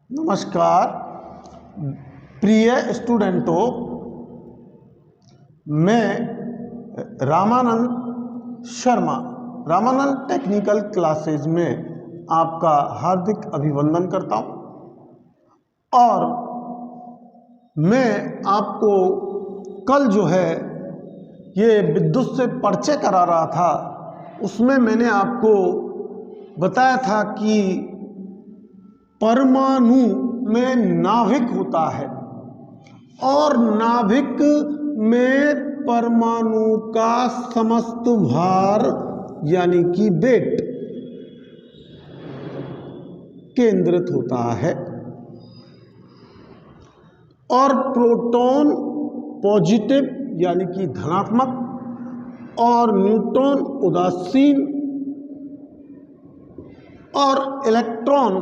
नमस्कार प्रिय स्टूडेंटों, मैं रामानंद शर्मा रामानंद टेक्निकल क्लासेज में आपका हार्दिक अभिनंदन करता हूं। और मैं आपको कल जो है ये विद्युत से परिचय करा रहा था, उसमें मैंने आपको बताया था कि परमाणु में नाभिक होता है और नाभिक में परमाणु का समस्त भार यानी कि वेट केंद्रित होता है और प्रोटॉन पॉजिटिव यानी कि धनात्मक और न्यूट्रॉन उदासीन और इलेक्ट्रॉन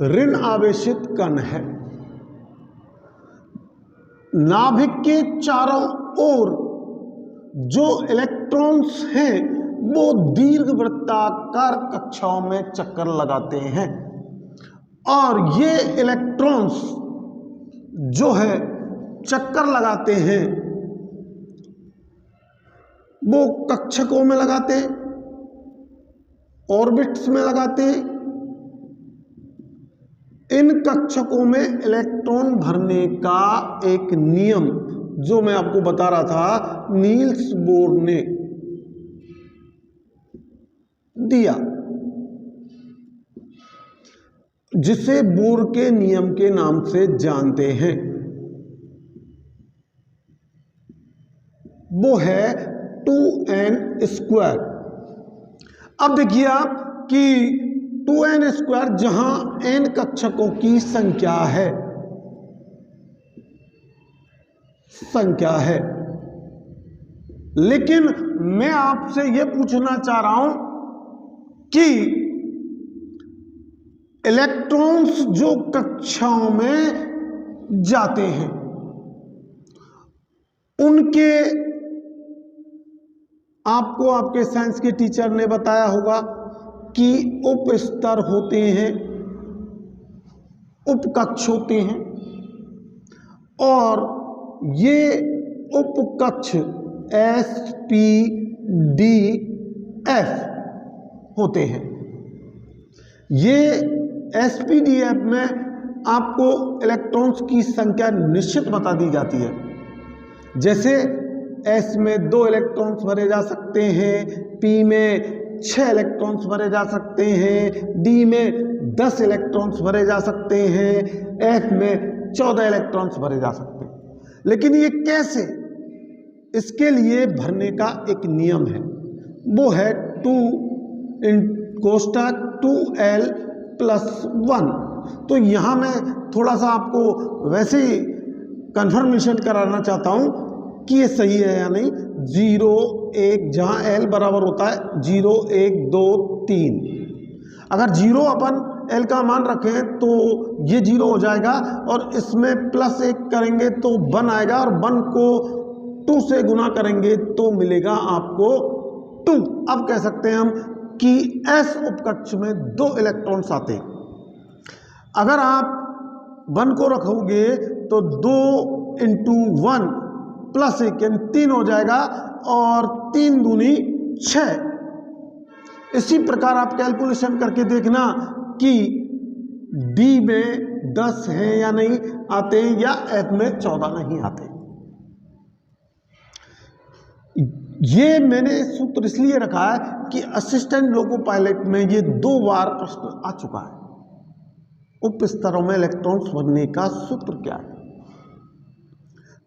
ऋण आवेशित कण है। नाभिक के चारों ओर जो इलेक्ट्रॉन्स हैं वो दीर्घवृत्ताकार कक्षाओं में चक्कर लगाते हैं और ये इलेक्ट्रॉन्स जो है चक्कर लगाते हैं वो कक्षकों में लगाते हैं, ऑर्बिट्स में लगाते हैं। इन कक्षकों में इलेक्ट्रॉन भरने का एक नियम जो मैं आपको बता रहा था नील्स बोर ने दिया, जिसे बोर के नियम के नाम से जानते हैं। वो है 2n²। अब देखिए आप कि 2n² जहां n कक्षकों की संख्या है, लेकिन मैं आपसे यह पूछना चाह रहा हूं कि इलेक्ट्रॉन्स जो कक्षाओं में जाते हैं उनके आपको आपके साइंस के टीचर ने बताया होगा कि उप स्तर होते हैं, उपकक्ष होते हैं और ये उपकक्ष SPDF होते हैं। ये SPDF में आपको इलेक्ट्रॉन्स की संख्या निश्चित बता दी जाती है। जैसे S में 2 इलेक्ट्रॉन्स भरे जा सकते हैं, P में 6 इलेक्ट्रॉन्स भरे जा सकते हैं, D में 10 इलेक्ट्रॉन्स भरे जा सकते हैं, F में 14 इलेक्ट्रॉन्स भरे जा सकते हैं। लेकिन ये कैसे? इसके लिए भरने का एक नियम है, वो है 2l+1। तो यहाँ मैं थोड़ा सा आपको वैसे ही कंफर्मेशन कराना चाहता हूँ कि ये सही है या नहीं। 0 1 जहाँ l बराबर होता है 0 1 2 3, अगर 0 अपन l का मान रखें तो ये 0 हो जाएगा और इसमें +1 करेंगे तो 1 आएगा और 1 को 2 से गुना करेंगे तो मिलेगा आपको 2। अब कह सकते हैं हम कि S उपकक्ष में 2 इलेक्ट्रॉन्स आते हैं। अगर आप 1 को रखोगे तो 2 × 1 +1 यानी 3 हो जाएगा और 3 दूनी 6। इसी प्रकार आप कैलकुलेशन करके देखना कि D में 10 हैं या नहीं आते या F में 14 नहीं आते। ये मैंने सूत्र इसलिए रखा है कि असिस्टेंट लोको पायलट में ये 2 बार प्रश्न आ चुका है। उप स्तरों में इलेक्ट्रॉन्स भरने का सूत्र क्या है?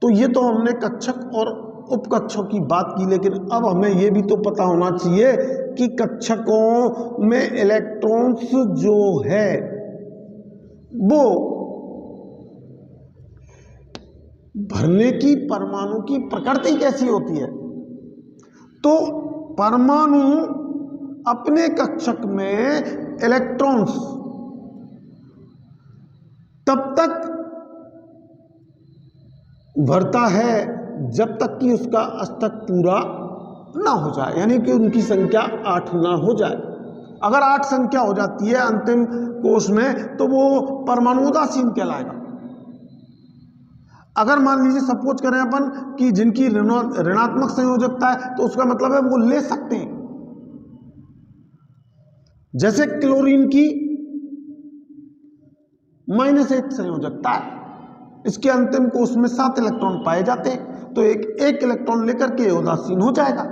तो ये तो हमने कक्षक और उपकक्षों की बात की, लेकिन अब हमें ये भी तो पता होना चाहिए कि कक्षकों में इलेक्ट्रॉन्स जो है वो भरने की परमाणु की प्रकृति कैसी होती है। तो परमाणु अपने कक्षक में इलेक्ट्रॉन्स तब तक भरता है जब तक कि उसका अष्टक पूरा ना हो जाए, यानी कि उनकी संख्या 8 ना हो जाए। अगर 8 संख्या हो जाती है अंतिम कोष में तो वो परमाणु उदासीन कहलाएगा। अगर मान लीजिए सपोज करें अपन कि जिनकी ऋणात्मक संयोजकता है तो उसका मतलब है वो ले सकते हैं। जैसे क्लोरीन की -1 संयोजकता है, इसके अंतिम कोष में 7 इलेक्ट्रॉन पाए जाते हैं तो एक इलेक्ट्रॉन लेकर के उदासीन हो जाएगा।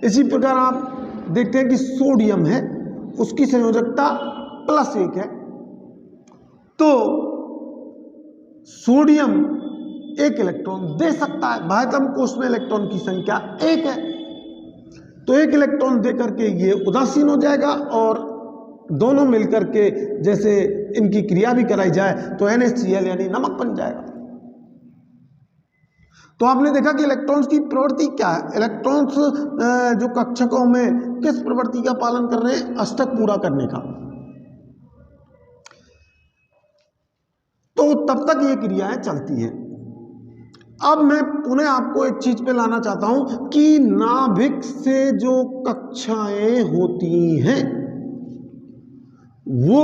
इसी प्रकार आप देखते हैं कि सोडियम है, उसकी संयोजकता +1 है, तो सोडियम 1 इलेक्ट्रॉन दे सकता है। बाह्यतम कोष में इलेक्ट्रॉन की संख्या 1 है तो 1 इलेक्ट्रॉन दे करके ये उदासीन हो जाएगा और दोनों मिलकर के जैसे इनकी क्रिया भी कराई जाए तो NaCl यानी नमक बन जाएगा। तो आपने देखा कि इलेक्ट्रॉन्स की प्रवृत्ति क्या है। इलेक्ट्रॉन्स जो कक्षकों में किस प्रवृत्ति का पालन कर रहे हैं, अष्टक पूरा करने का। तो तब तक ये क्रियाएं चलती हैं। अब मैं पुनः आपको एक चीज पे लाना चाहता हूं कि नाभिक से जो कक्षाएं होती हैं वो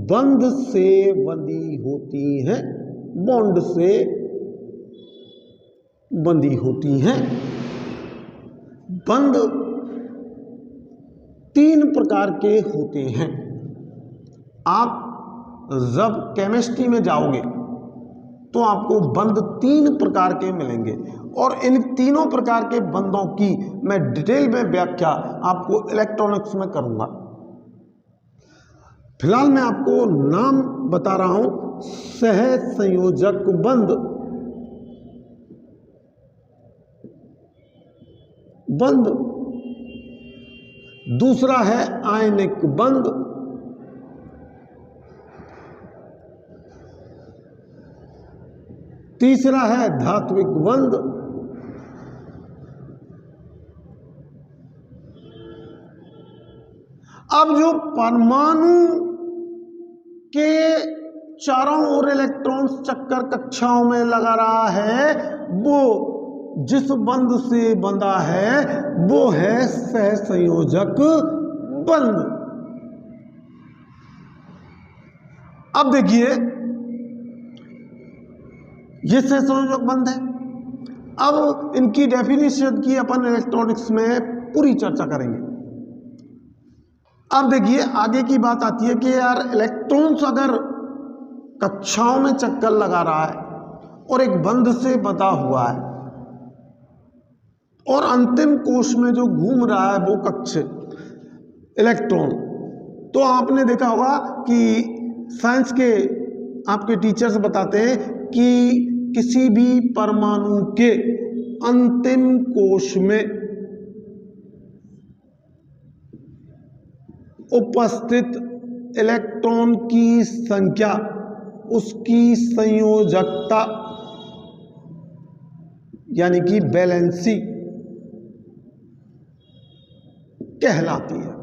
बंध से बंधी होती हैं, बॉन्ड से बंधी होती हैं। बंध 3 प्रकार के होते हैं। आप जब केमिस्ट्री में जाओगे तो आपको बंध 3 प्रकार के मिलेंगे और इन तीनों प्रकार के बंधों की मैं डिटेल में व्याख्या आपको इलेक्ट्रॉनिक्स में करूंगा। फिलहाल मैं आपको नाम बता रहा हूं, सहसंयोजक बंध, दूसरा है आयनिक बंध, तीसरा है धात्विक बंध, अब जो परमाणु के चारों ओर इलेक्ट्रॉन्स चक्कर कक्षाओं में लगा रहा है वो जिस बंध से बंधा है वो है सहसंयोजक बंध। अब देखिए ये सहसंयोजक बंध है। अब इनकी डेफिनेशन की अपन इलेक्ट्रॉनिक्स में पूरी चर्चा करेंगे। अब देखिए आगे की बात आती है कि यार इलेक्ट्रॉन्स अगर कक्षाओं में चक्कर लगा रहा है और एक बंध से बंधा हुआ है और अंतिम कोश में जो घूम रहा है वो कक्ष इलेक्ट्रॉन, तो आपने देखा होगा कि साइंस के आपके टीचर्स बताते हैं कि किसी भी परमाणु के अंतिम कोश में उपस्थित इलेक्ट्रॉन की संख्या उसकी संयोजकता यानी कि वैलेंसी कहलाती है।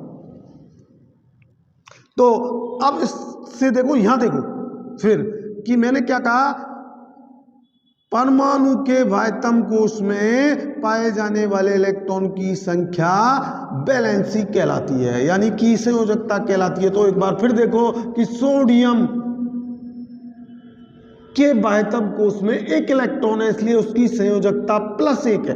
तो अब इससे देखो, यहां देखो फिर कि मैंने क्या कहा, परमाणु के बाह्यतम कोश में पाए जाने वाले इलेक्ट्रॉन की संख्या वैलेंसी कहलाती है यानी कि संयोजकता कहलाती है। तो एक बार फिर देखो कि सोडियम के बाह्यतम कोश में 1 इलेक्ट्रॉन है इसलिए उसकी संयोजकता +1 है।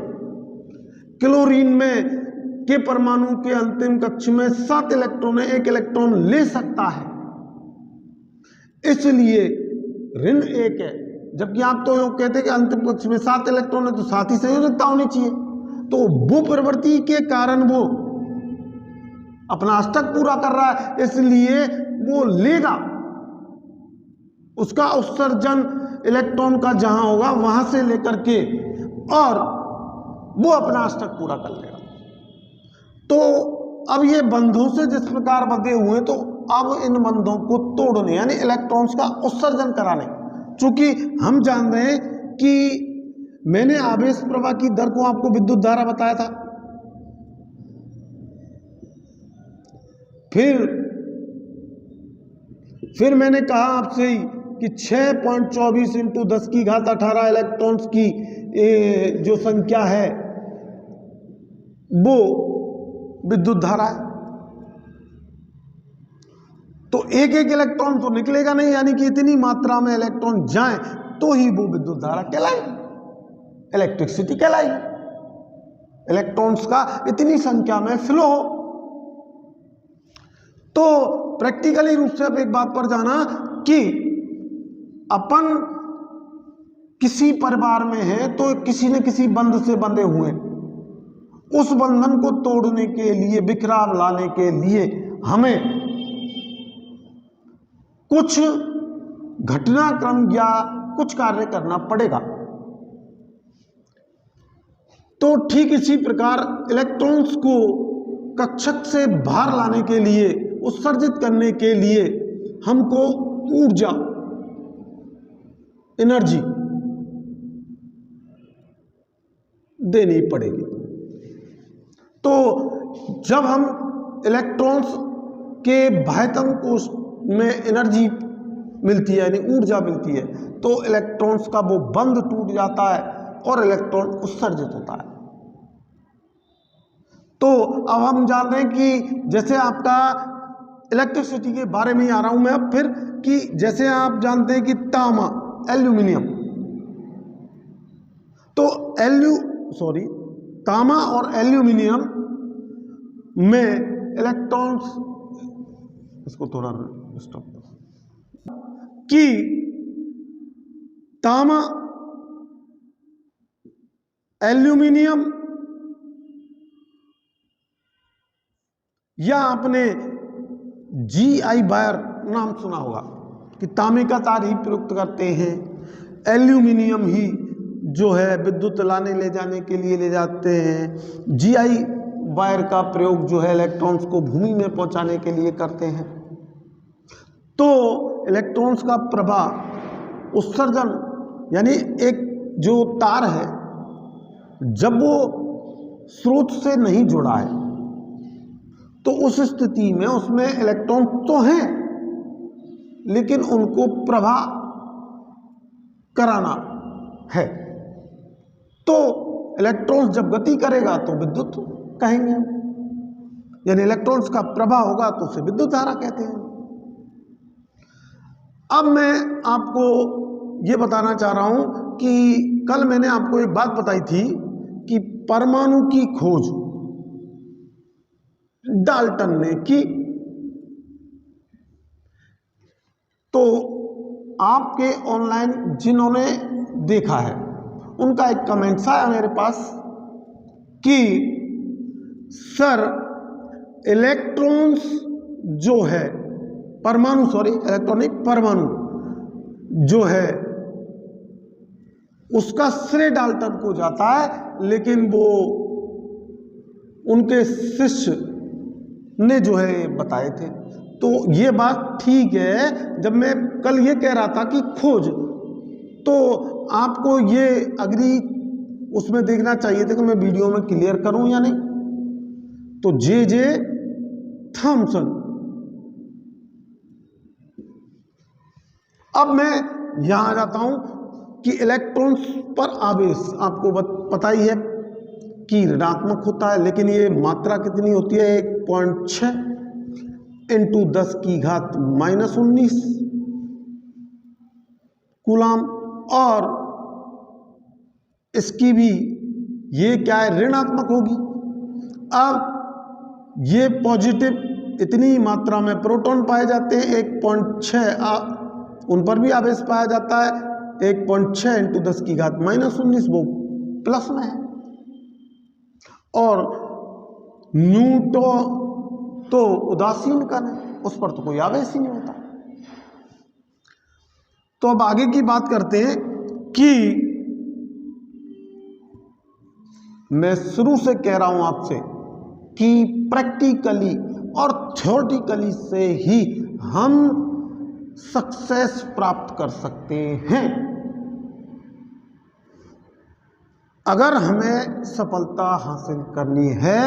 क्लोरीन में के परमाणु के अंतिम कक्ष में 7 इलेक्ट्रॉन है, 1 इलेक्ट्रॉन ले सकता है इसलिए ऋण 1 है। जबकि आप तो कहते हैं कि अंतिम कक्ष में 7 इलेक्ट्रॉन है तो 7 ही संयोजकता होनी चाहिए। तो वो प्रवृत्ति के कारण वो अपना अष्टक पूरा कर रहा है इसलिए वो लेगा, उसका उत्सर्जन इलेक्ट्रॉन का जहां होगा वहां से लेकर के और वो अपना अष्टक पूरा कर लेगा। तो अब ये बंधों से जिस प्रकार बंधे हुए तो अब इन बंधों को तोड़ने यानी इलेक्ट्रॉन्स का उत्सर्जन कराने, चूंकि हम जान रहे हैं कि मैंने आवेश प्रवाह की दर को आपको विद्युत धारा बताया था, फिर मैंने कहा आपसे ही कि 6.24 × 10⁻18 इलेक्ट्रॉन्स की जो संख्या है वो विद्युत धारा है। तो एक एक इलेक्ट्रॉन तो निकलेगा नहीं, यानी कि इतनी मात्रा में इलेक्ट्रॉन जाएं तो ही वो विद्युत धारा कहलाएगी, इलेक्ट्रिसिटी कहलाएगी। इलेक्ट्रॉन्स का इतनी संख्या में फ्लो हो। तो प्रैक्टिकली रूप से अब एक बात पर जाना कि अपन किसी परिवार में है तो किसी न किसी बंध से बंधे हुए, उस बंधन को तोड़ने के लिए, बिखराव लाने के लिए हमें कुछ घटनाक्रम या कुछ कार्य करना पड़ेगा। तो ठीक इसी प्रकार इलेक्ट्रॉन्स को कक्षक से बाहर लाने के लिए, उत्सर्जित करने के लिए हमको ऊर्जा, एनर्जी देनी पड़ेगी। तो जब हम इलेक्ट्रॉन्स के बाह्यतम कोश में एनर्जी मिलती है, यानी ऊर्जा मिलती है, तो इलेक्ट्रॉन्स का वो बंध टूट जाता है और इलेक्ट्रॉन उत्सर्जित होता है। तो अब हम जान रहे हैं कि जैसे आपका इलेक्ट्रिसिटी के बारे में ही आ रहा हूं मैं अब फिर, कि जैसे आप जानते हैं कि तांबा, एल्यूमिनियम, तो तांबा और एल्यूमिनियम में इलेक्ट्रॉन्स, इसको थोड़ा स्टॉप, कि तांबा, एल्यूमिनियम, या आपने GI वायर नाम सुना होगा कि तांबे का तार ही प्रयुक्त करते हैं, एल्यूमिनियम ही जो है विद्युत लाने ले जाने के लिए ले जाते हैं, GI वायर का प्रयोग जो है इलेक्ट्रॉन्स को भूमि में पहुंचाने के लिए करते हैं। तो इलेक्ट्रॉन्स का प्रवाह, उत्सर्जन, यानी एक जो तार है जब वो स्रोत से नहीं जुड़ा है तो उस स्थिति में उसमें इलेक्ट्रॉन तो हैं, लेकिन उनको प्रवाह कराना है। तो इलेक्ट्रॉन्स जब गति करेगा तो विद्युत कहेंगे, यानी इलेक्ट्रॉन्स का प्रवाह होगा तो उसे विद्युत धारा कहते हैं। अब मैं आपको ये बताना चाह रहा हूं कि कल मैंने आपको एक बात बताई थी कि परमाणु की खोज डाल्टन ने की। तो आपके ऑनलाइन जिन्होंने देखा है उनका एक कमेंट्स आया मेरे पास कि सर इलेक्ट्रॉन्स जो है परमाणु, इलेक्ट्रॉनिक परमाणु जो है उसका श्रेय डाल्टन को जाता है, लेकिन वो उनके शिष्य ने जो है बताए थे। तो ये बात ठीक है। जब मैं कल ये कह रहा था कि खोज, तो आपको ये अग्री उसमें देखना चाहिए था कि मैं वीडियो में क्लियर करूं या नहीं। तो जे थॉमसन, अब मैं यहां आ जाता हूं कि इलेक्ट्रॉन्स पर आवेश आपको पता ही है कि ऋणात्मक होता है, लेकिन ये मात्रा कितनी होती है, 1.6 × 10⁻⁻19 कूलाम। और इसकी भी ये क्या है, ऋणात्मक होगी। अब ये पॉजिटिव इतनी मात्रा में प्रोटॉन पाए जाते हैं, 1.6 उन पर भी आवेश पाया जाता है, 1.6 × 10⁻⁻19 वो प्लस में है। और न्यूट्रॉन तो उदासीन कण है, उस पर तो कोई आवेश ही नहीं होता। तो अब आगे की बात करते हैं कि मैं शुरू से कह रहा हूं आपसे कि प्रैक्टिकली और थ्योरेटिकली से ही हम सक्सेस प्राप्त कर सकते हैं। अगर हमें सफलता हासिल करनी है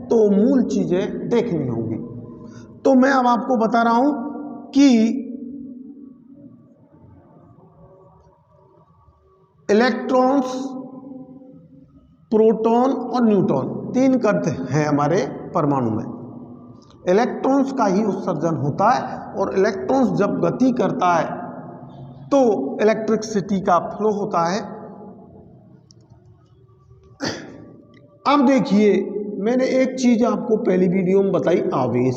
तो मूल चीजें देखनी होंगी। तो मैं अब आपको बता रहा हूं कि इलेक्ट्रॉन्स, प्रोटॉन और न्यूट्रॉन, 3 कण हैं हमारे परमाणु में। इलेक्ट्रॉन्स का ही उत्सर्जन होता है, और इलेक्ट्रॉन्स जब गति करता है तो इलेक्ट्रिसिटी का फ्लो होता है। अब देखिए, मैंने एक चीज आपको पहली वीडियो में बताई, आवेश,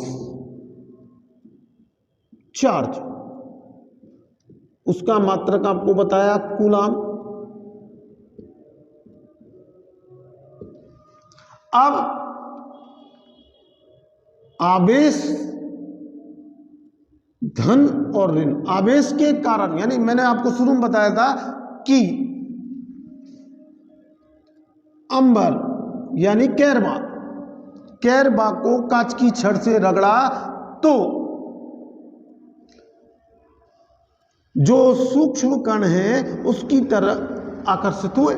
चार्ज, उसका मात्रक आपको बताया कूलाम। अब आवेश धन और ऋण, आवेश के कारण, यानी मैंने आपको शुरू में बताया था कि अंबर यानी कैरबा को कांच की छड़ से रगड़ा तो जो सूक्ष्म कण है उसकी तरफ आकर्षित हुए।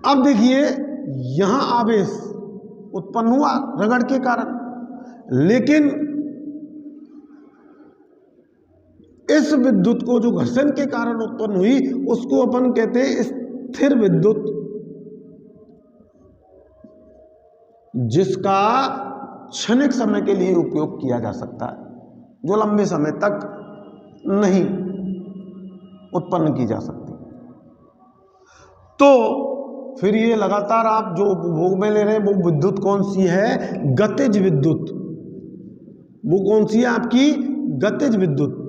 अब देखिए, यहां आवेश उत्पन्न हुआ रगड़ के कारण, लेकिन इस विद्युत को जो घर्षण के कारण उत्पन्न हुई उसको अपन कहते हैं स्थिर विद्युत, जिसका क्षणिक समय के लिए उपयोग किया जा सकता है, जो लंबे समय तक नहीं उत्पन्न की जा सकती। तो फिर ये लगातार आप जो उपभोग में ले रहे हैं वो विद्युत कौन सी है? गतिज विद्युत। वो कौन सी है आपकी? गतिज विद्युत।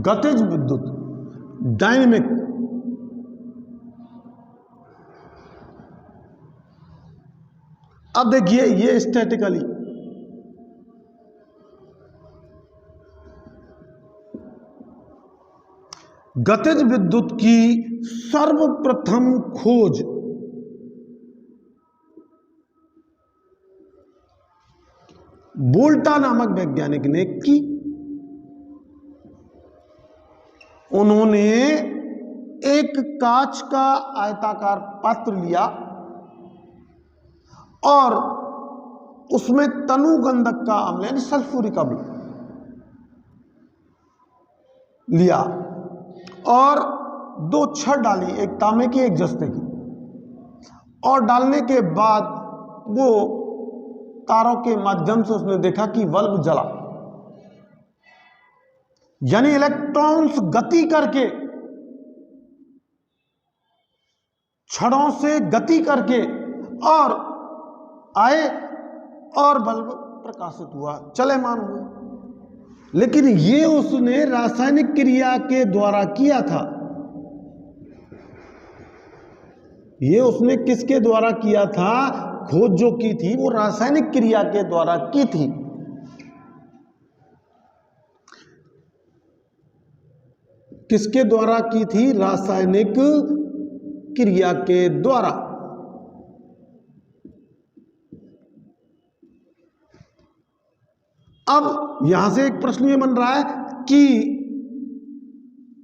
गतिज विद्युत, डायनेमिक। अब देखिए, ये स्टैटिकली, गतिज विद्युत की सर्वप्रथम खोज वोल्टा नामक वैज्ञानिक ने की। उन्होंने एक कांच का आयताकार पात्र लिया और उसमें तनुगंधक का अम्ल यानी सल्फ्यूरिक अम्ल लिया और 2 छड़ डाली, एक तांबे की एक जस्ते की, और डालने के बाद वो तारों के माध्यम से उसने देखा कि बल्ब जला, यानी इलेक्ट्रॉन्स गति करके, छड़ों से गति करके और आए और बल्ब प्रकाशित हुआ, चलेमान हुआ। लेकिन ये उसने रासायनिक क्रिया के द्वारा किया था। ये उसने किसके द्वारा किया था? खोज जो की थी वो रासायनिक क्रिया के द्वारा की थी। किसके द्वारा की थी? रासायनिक क्रिया के द्वारा। अब यहां से एक प्रश्न ये बन रहा है कि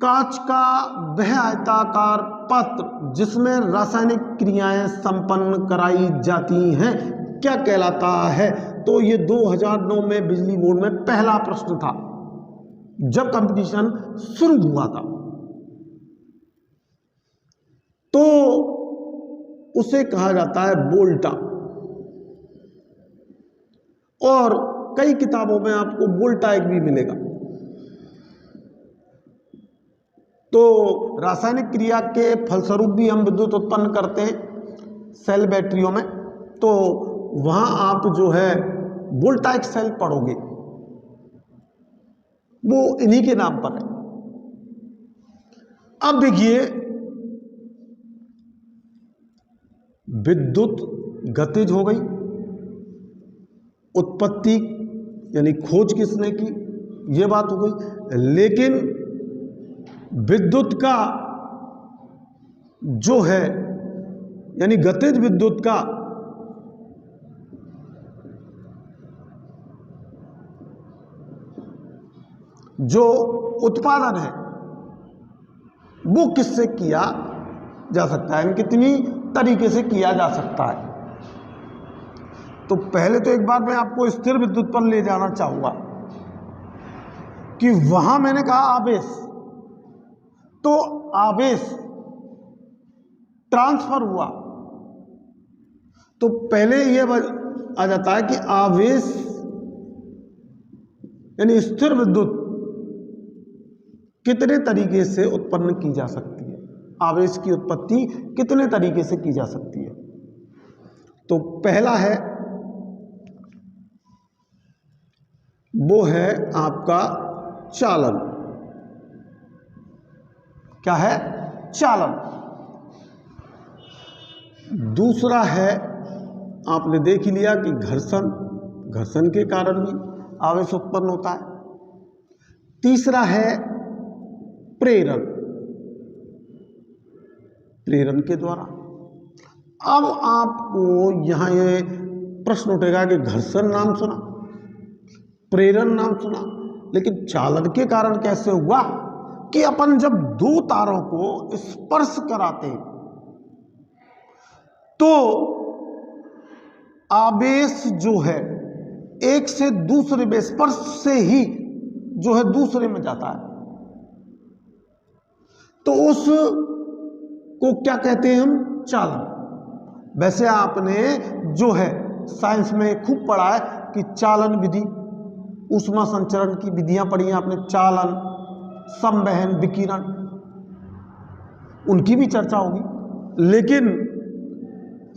कांच का वह आयताकार पात्र जिसमें रासायनिक क्रियाएं संपन्न कराई जाती हैं क्या कहलाता है? तो ये 2009 में बिजली बोर्ड में पहला प्रश्न था जब कंपटीशन शुरू हुआ था। तो उसे कहा जाता है वोल्टा, और कई किताबों में आपको वोल्टाइक भी मिलेगा। तो रासायनिक क्रिया के फलस्वरूप भी हम विद्युत उत्पन्न करते हैं सेल बैटरियों में, तो वहां आप जो है वोल्टाइक सेल पढ़ोगे, वो इन्हीं के नाम पर है। अब देखिए, विद्युत गतिज हो गई, उत्पत्ति यानी खोज किसने की, यह बात हो गई। लेकिन विद्युत का जो है यानी गतिज विद्युत का जो उत्पादन है वो किससे किया जा सकता है, कितनी तरीके से किया जा सकता है? तो पहले तो एक बार मैं आपको स्थिर विद्युत पर ले जाना चाहूंगा कि वहां मैंने कहा आवेश, तो आवेश ट्रांसफर हुआ तो पहले यह आ जाता है कि आवेश यानी स्थिर विद्युत कितने तरीके से उत्पन्न की जा सकती है, आवेश की उत्पत्ति कितने तरीके से की जा सकती है। तो पहला है वो है आपका चालन। क्या है? चालन। दूसरा है, आपने देख ही लिया कि घर्षण, घर्षण के कारण भी आवेश उत्पन्न होता है। तीसरा है प्रेरण, प्रेरण के द्वारा। अब आपको यहां ये प्रश्न उठेगा कि घर्षण नाम सुना, प्रेरण नाम सुना, लेकिन चालन के कारण कैसे हुआ? कि अपन जब दो तारों को स्पर्श कराते तो आवेश जो है एक से दूसरे में, स्पर्श से ही जो है दूसरे में जाता है, तो उस को क्या कहते हैं हम? चालन। वैसे आपने जो है साइंस में खूब पढ़ा है कि चालन विधि, ऊष्मा संचरण की विधियां पढ़ी हैं आपने, चालन, संवहन, विकिरण, उनकी भी चर्चा होगी। लेकिन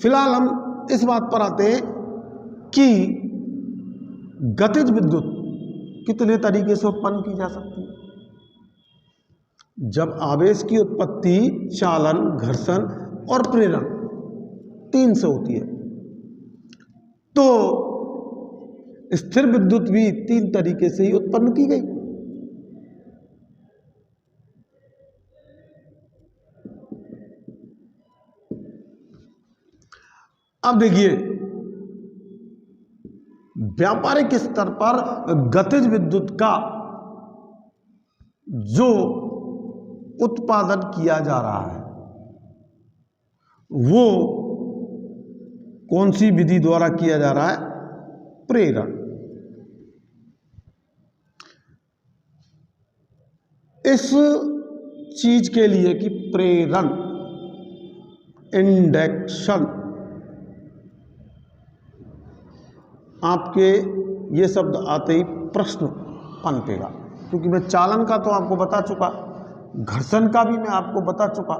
फिलहाल हम इस बात पर आते हैं कि गतिज विद्युत कितने तरीके से उत्पन्न की जा सकती है। जब आवेश की उत्पत्ति चालन, घर्षण और प्रेरण तीन से होती है, तो स्थिर विद्युत भी तीन तरीके से ही उत्पन्न की गई। अब देखिए, व्यापारिक स्तर पर गतिज विद्युत का जो उत्पादन किया जा रहा है वो कौन सी विधि द्वारा किया जा रहा है? प्रेरण। इस चीज के लिए कि प्रेरण, इंडक्शन, आपके ये शब्द आते ही प्रश्न पनपेगा, क्योंकि मैं चालन का तो आपको बता चुका, घर्षण का भी मैं आपको बता चुका,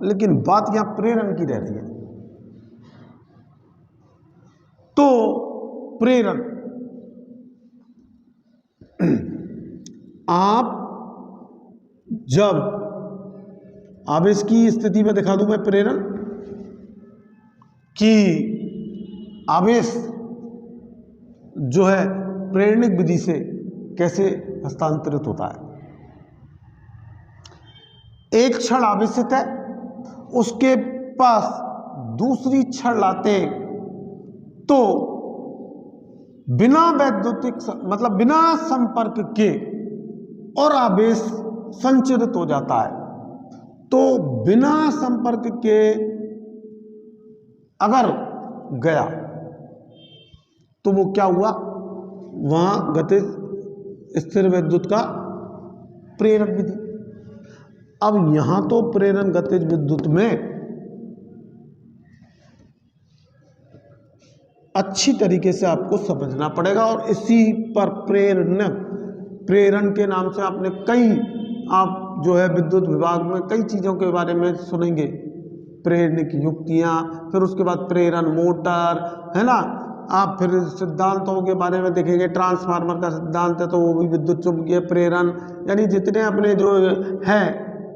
लेकिन बात यहां प्रेरण की रह रही है। तो प्रेरण, आप जब आवेश की स्थिति में दिखा दूं मैं प्रेरण कि आवेश जो है प्रेरणिक विधि से कैसे हस्तांतरित होता है। एक क्षण आवेशित है, उसके पास दूसरी क्षण लाते तो बिना वैद्युतिक मतलब बिना संपर्क के और आवेश संचरित हो जाता है। तो बिना संपर्क के अगर गया तो वो क्या हुआ? वहां गतिज स्थिर विद्युत का प्रेरण विधि। अब यहां तो प्रेरण गतिज विद्युत में अच्छी तरीके से आपको समझना पड़ेगा, और इसी पर प्रेरण के नाम से आपने कई, आप जो है विद्युत विभाग में कई चीजों के बारे में सुनेंगे, प्रेरणिक युक्तियां, फिर उसके बाद प्रेरण मोटर, है ना। आप फिर सिद्धांतों के बारे में देखेंगे, ट्रांसफार्मर का सिद्धांत है तो वो भी विद्युत चुम्बकीय प्रेरण, यानी जितने अपने जो है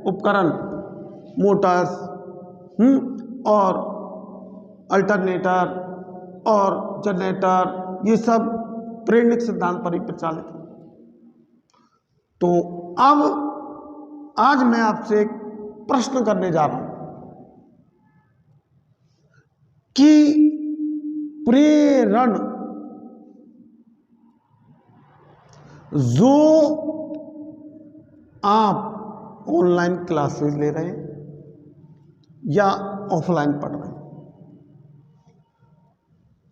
उपकरण, मोटर्स और अल्टरनेटर और जनरेटर, ये सब प्रेरणिक सिद्धांत पर ही प्रचालित है। तो अब आज मैं आपसे एक प्रश्न करने जा रहा हूं कि प्रेरण जो आप ऑनलाइन क्लासेस ले रहे हैं या ऑफलाइन पढ़ रहे हैं,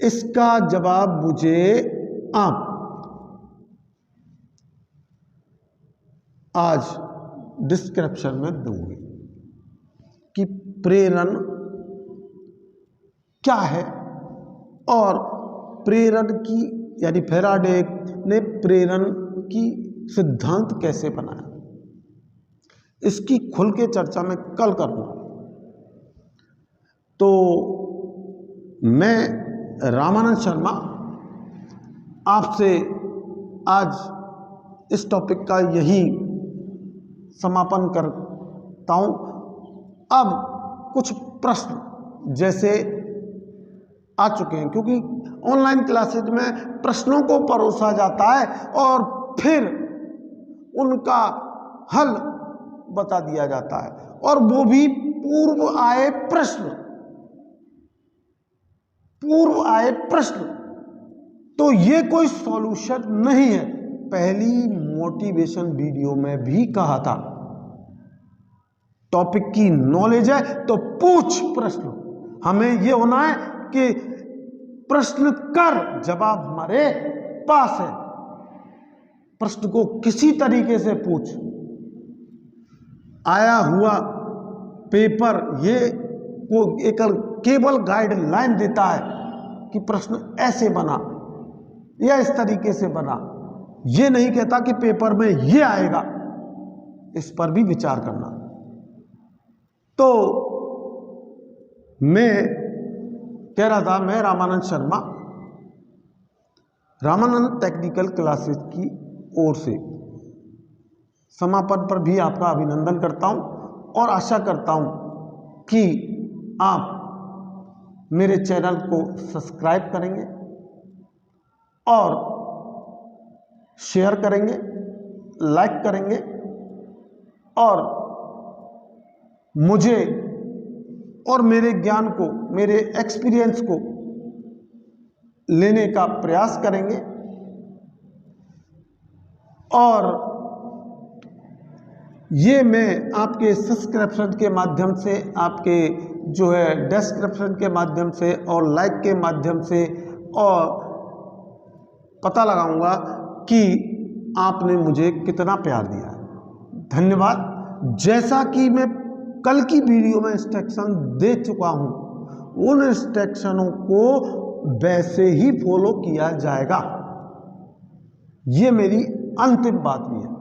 इसका जवाब मुझे आप आज डिस्क्रिप्शन में दूंगी कि प्रेरण क्या है और प्रेरण की यानी फैराडे ने प्रेरण की सिद्धांत कैसे बनाया, इसकी खुल के चर्चा मैं कल करूँगा। तो मैं रामानंद शर्मा आपसे आज इस टॉपिक का यही समापन करता हूँ। अब कुछ प्रश्न जैसे आ चुके हैं, क्योंकि ऑनलाइन क्लासेज में प्रश्नों को परोसा जाता है और फिर उनका हल बता दिया जाता है, और वो भी पूर्व आए प्रश्न। तो ये कोई सॉल्यूशन नहीं है। पहली मोटिवेशन वीडियो में भी कहा था, टॉपिक की नॉलेज है तो पूछ प्रश्न। हमें ये होना है कि प्रश्न कर, जवाब हमारे पास है। प्रश्न को किसी तरीके से पूछ। आया हुआ पेपर ये को एक केवल गाइडलाइन देता है कि प्रश्न ऐसे बना या इस तरीके से बना, ये नहीं कहता कि पेपर में ये आएगा। इस पर भी विचार करना। तो मैं कह रहा था, मैं रामानंद शर्मा रामानंद टेक्निकल क्लासेस की ओर से समापन पर भी आपका अभिनंदन करता हूं और आशा करता हूं कि आप मेरे चैनल को सब्सक्राइब करेंगे और शेयर करेंगे, लाइक करेंगे और मुझे और मेरे ज्ञान को, मेरे एक्सपीरियंस को लेने का प्रयास करेंगे। और ये मैं आपके सब्सक्रिप्शन के माध्यम से, आपके जो है डिस्क्रिप्शन के माध्यम से और लाइक के माध्यम से और पता लगाऊंगा कि आपने मुझे कितना प्यार दिया है। धन्यवाद। जैसा कि मैं कल की वीडियो में इंस्ट्रक्शन दे चुका हूं, उन इंस्ट्रक्शनों को वैसे ही फॉलो किया जाएगा। ये मेरी अंतिम बात भी है।